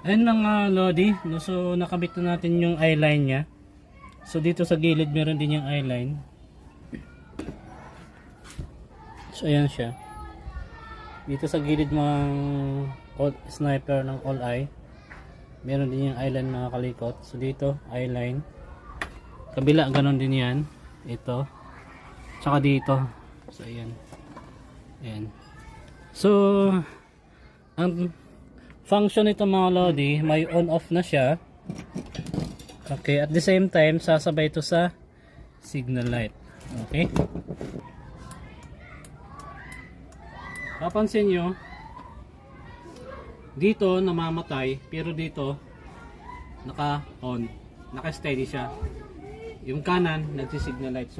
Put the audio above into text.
Ayun mga Lodi, no, so nakabit na natin yung eyeline nya. So dito sa gilid meron din yung eyeline. So ayan siya. Dito sa gilid mga sniper ng all eye, meron din yung eyeline mga kalikot. So dito eyeline. Kabila ganon din yan. Ito. Tsaka dito. So ayan. Ayan. So ang function nito mga Lodi, may on off na siya. Okay, at the same time sasabay ito sa signal light. Okay? Papansin nyo, dito namamatay, pero dito naka on, naka steady siya. Yung kanan nagsisignal light. So,